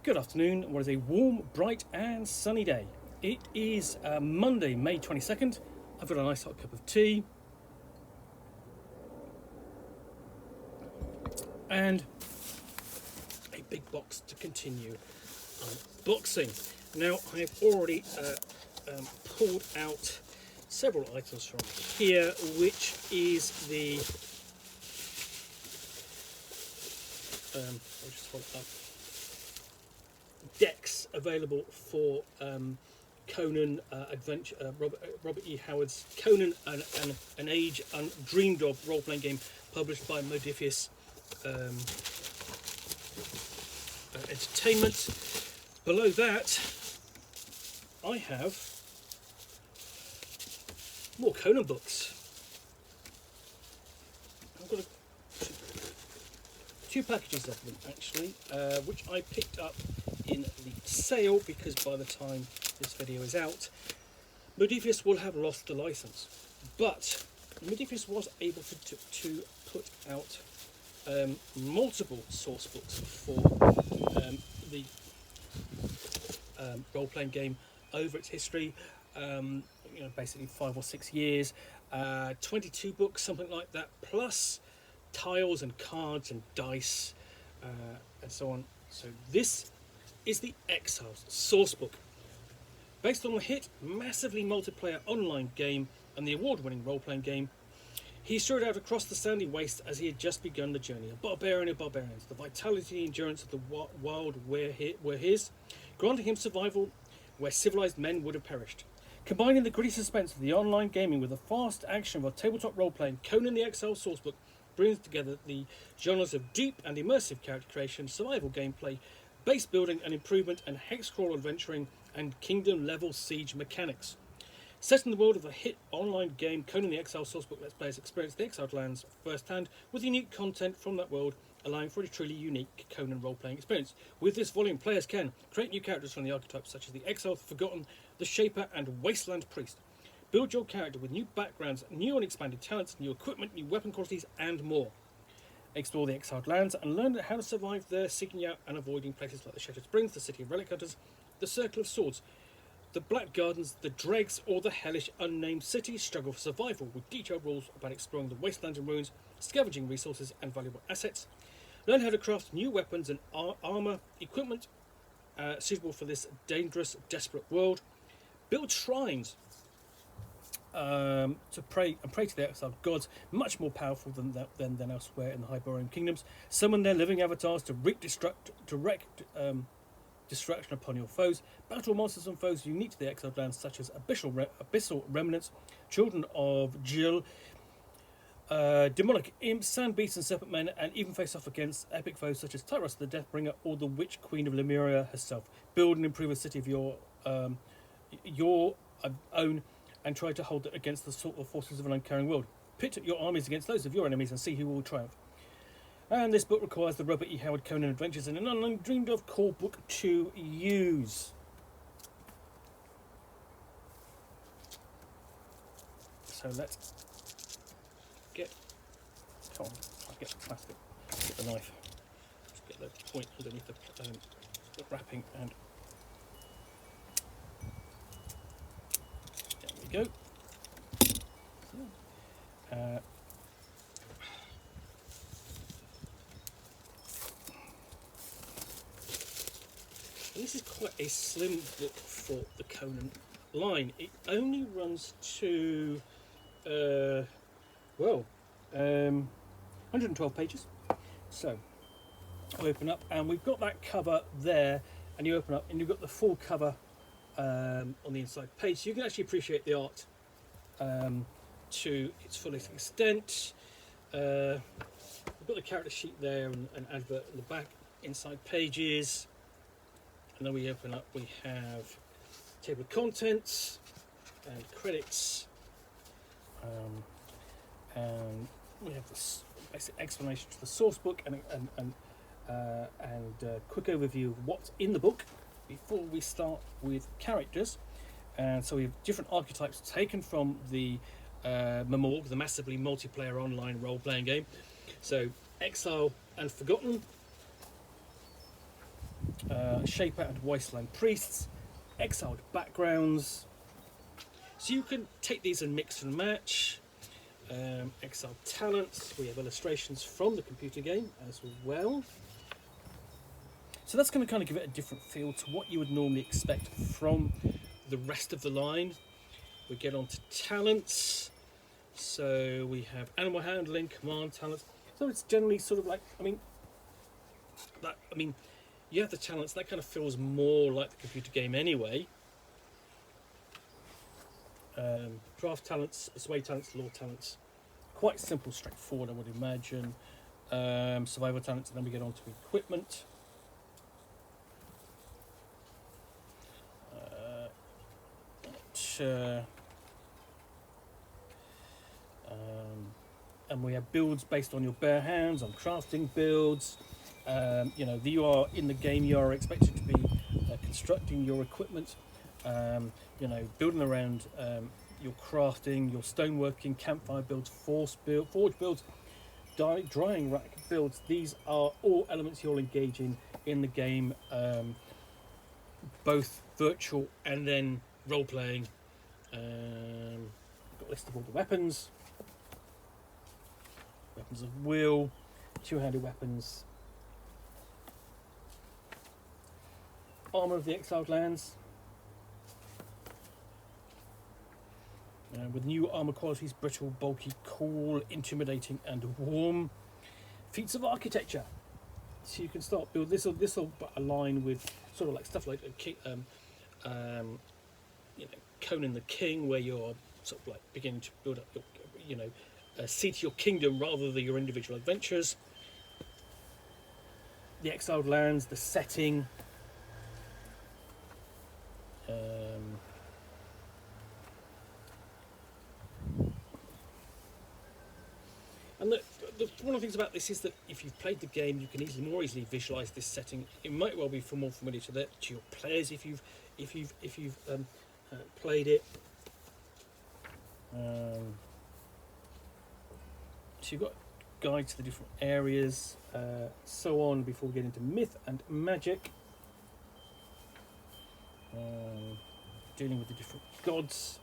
Good afternoon. What is a warm, bright and sunny day? It is Monday, May 22nd. I've got a nice hot cup of tea. And a big box to continue unboxing. Now, I have already pulled out several items from here, which is the... I'll just hold it up. Decks available for Conan Adventure, Robert E. Howard's Conan, an Age Undreamed of role-playing game published by Modiphius Entertainment. Below that, I have more Conan books. I've got two packages of them actually, which I picked up in the sale because by the time this video is out, Modiphius will have lost the license. But Modiphius was able to put out multiple source books for the role-playing game over its history. Basically 5 or 6 years, 22 books, something like that, plus tiles and cards and dice and so on. So this is the Exiles Sourcebook. Based on the hit, massively multiplayer online game and the award-winning role-playing game, he strode out across the sandy waste as he had just begun the journey. A barbarian of barbarians, the vitality and endurance of the wild were his, granting him survival where civilized men would have perished. Combining the gritty suspense of the online gaming with the fast action of a tabletop role-playing, Conan the Exiles Sourcebook brings together the genres of deep and immersive character creation, survival gameplay, base building and improvement, and hex crawl adventuring and kingdom level siege mechanics. Set in the world of the hit online game, Conan the Exiles Sourcebook lets players experience the exiled lands firsthand with unique content from that world, allowing for a truly unique Conan role-playing experience. With this volume, players can create new characters from the archetypes such as the Exiled, Forgotten, the Shaper and Wasteland Priest. Build your character with new backgrounds, new and expanded talents, new equipment, new weapon qualities and more. Explore the exiled lands and learn how to survive there, seeking out and avoiding places like the Shattered Springs, the City of Relic Hunters, the Circle of Swords, the Black Gardens, the Dregs, or the hellish unnamed city. Struggle for survival with detailed rules about exploring the wastelands and ruins, scavenging resources and valuable assets. Learn how to craft new weapons and armour, equipment suitable for this dangerous, desperate world. Build shrines to pray to the exiled gods, much more powerful than elsewhere in the Hyborian kingdoms. Summon their living avatars to wreak destruction upon your foes. Battle monsters and foes unique to the exiled lands, such as abyssal remnants, children of Jill, demonic imps, sand beasts and serpent men, and even face off against epic foes such as Tyros the Deathbringer or the Witch Queen of Lemuria herself. Build and improve a city of your own, and try to hold it against the sort of forces of an uncaring world. Pit your armies against those of your enemies and see who will triumph. And this book requires the Robert E. Howard Conan Adventures and an undreamed of core book to use. So let's get... Come on, I'll get the plastic, get the knife. Just get the point underneath the wrapping and... Go. This is quite a slim book for the Conan line. It only runs to 112 pages. So I open up and we've got that cover there, and you open up and you've got the full cover on the inside page, so you can actually appreciate the art to its fullest extent. We've got the character sheet there and an advert in the back, inside pages, and then we open up, we have table of contents and credits, and we have this basic explanation to the source book and quick overview of what's in the book before we start with characters. And so we have different archetypes taken from the Memorg, the massively multiplayer online role-playing game. So Exile and Forgotten, Shaper and Wasteland Priests, exiled backgrounds. So you can take these and mix and match. Exiled talents. We have illustrations from the computer game as well. So that's going to kind of give it a different feel to what you would normally expect from the rest of the line. We get on to talents. So we have animal handling, command talents. So it's generally sort of like, you have the talents, that kind of feels more like the computer game anyway. Draft talents, persuade talents, law talents. Quite simple, straightforward, I would imagine. Survival talents, and then we get on to equipment. And we have builds based on your bare hands, on crafting builds. You are in the game, you are expected to be constructing your equipment, building around your crafting, your stoneworking, campfire builds, forge builds, drying rack builds. These are all elements you'll engage in the game, both virtual and then role-playing. Got a list of all the weapons of will, two-handed weapons, armour of the exiled lands, with new armour qualities: brittle, bulky, cool, intimidating and warm. Feats of architecture, so you can start build this will align with sort of like stuff like Conan the King, where you're sort of like beginning to build up your seat your kingdom rather than your individual adventures. The exiled lands, the setting, and one of the things about this is that if you've played the game, you can more easily visualize this setting. It might well be more familiar to your players if you've played it. So you've got guides to the different areas, so on, before we get into myth and magic. Dealing with the different gods.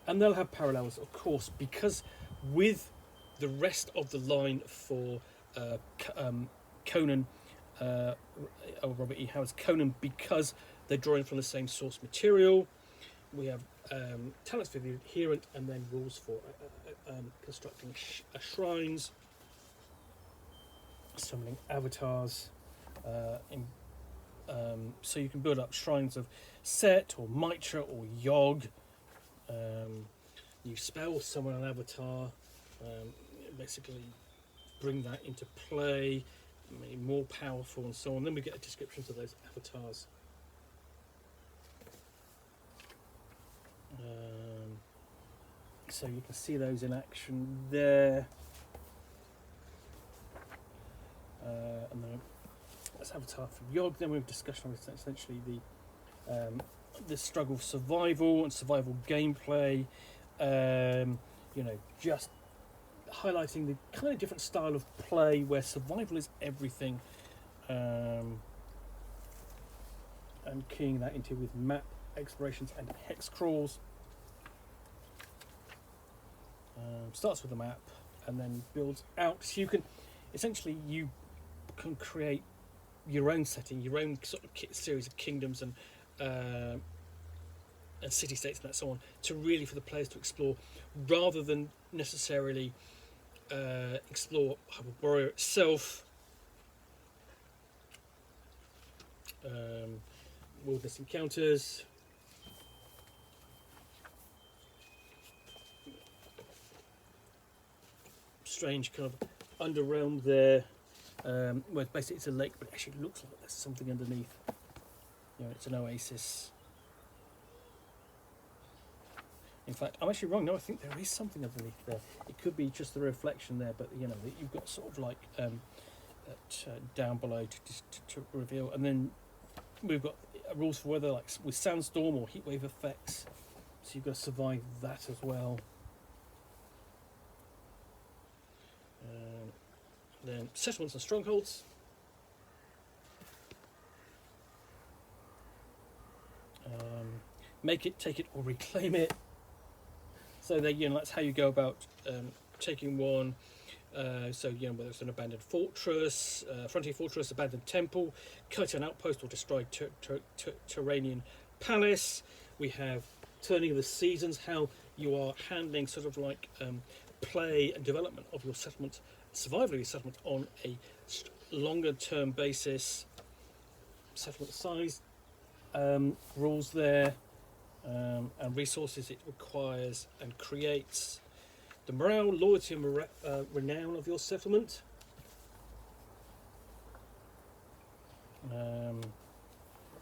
And they'll have parallels, of course, because with the rest of the line for Conan, Robert E. Howard's Conan, because they're drawing from the same source material. We have talents for the adherent, and then rules for constructing shrines, summoning avatars. So you can build up shrines of Set or Mitra or Yog. New spell, summon an avatar. Basically, bring that into play, make it more powerful, and so on. Then we get descriptions of those avatars. So you can see those in action there. And then that's avatar for Yog. Then we have discussion on essentially the struggle of survival and survival gameplay. Just highlighting the kind of different style of play where survival is everything, and keying that into with map explorations and hex crawls. Starts with the map and then builds out. So you can create your own setting, your own sort of series of kingdoms and city-states and that so on, to really for the players to explore, rather than necessarily explore Hyperborea itself. Wilderness encounters. Strange kind of underrealm there, where basically it's a lake, but it actually looks like there's something underneath. It's an oasis. In fact, I'm actually wrong. No, I think there is something underneath there. It could be just the reflection there, but you've got sort of like down below to reveal. And then we've got rules for weather, like with sandstorm or heatwave effects. So you've got to survive that as well. Then settlements and strongholds. Make it, take it, or reclaim it. So that, you know, that's how you go about taking one. So, you know, whether it's an abandoned fortress, frontier fortress, abandoned temple, cut an outpost, or destroyed Turanian palace. We have turning of the seasons, how you are handling sort of like play and development of your settlement, survival of your settlement on a longer term basis. Settlement size, rules there, and resources it requires and creates. The morale, loyalty, and renown of your settlement.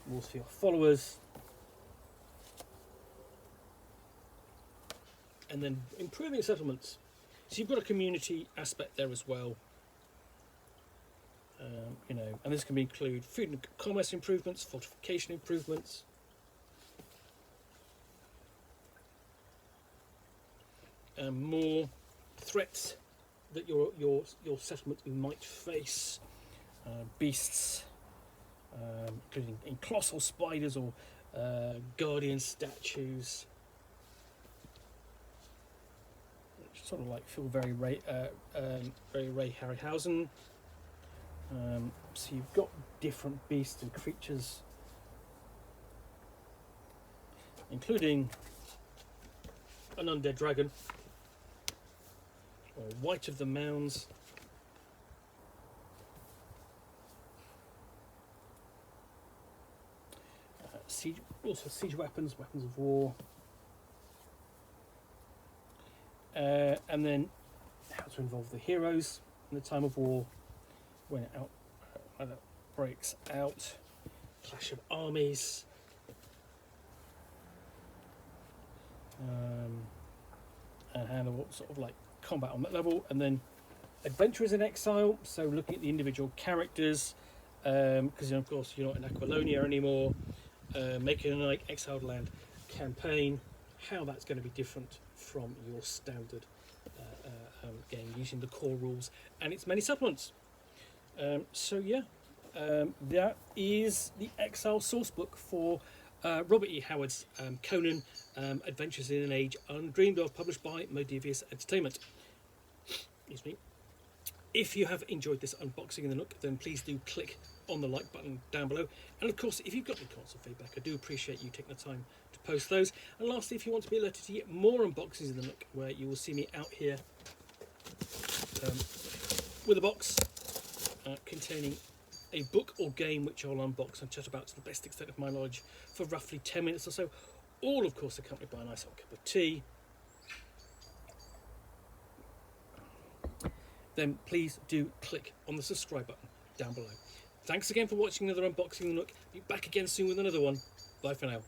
Rules for your followers. And then improving settlements. So you've got a community aspect there as well. You know, and this can include food and commerce improvements, fortification improvements. More threats that your settlement might face, beasts, including in colossal spiders or guardian statues, which sort of like feel very Ray Harryhausen. So you've got different beasts and creatures, including an undead dragon, or White of the Mounds, also siege weapons, weapons of war, and then how to involve the heroes in the time of war when it breaks out, clash of armies. And handle sort of like combat on that level, and then adventurers in exile. So looking at the individual characters, because of course you're not in Aquilonia anymore. Making an exiled land campaign, how that's going to be different from your standard game, using the core rules and its many supplements. So yeah, that is the Exiles Sourcebook for Robert E. Howard's Conan Adventures in an Age Undreamed of, published by Modiphius Entertainment. Excuse me. If you have enjoyed this unboxing in the Nook, then please do click on the like button down below. And of course, if you've got any comments or feedback, I do appreciate you taking the time to post those. And lastly, if you want to be alerted to get more unboxings in the Nook, where you will see me out here with a box containing a book or game which I'll unbox and chat about to the best extent of my knowledge for roughly 10 minutes or so, all of course accompanied by a nice hot cup of tea, then please do click on the subscribe button down below. Thanks again for watching another unboxing of the Nook. Be back again soon with another one. Bye for now.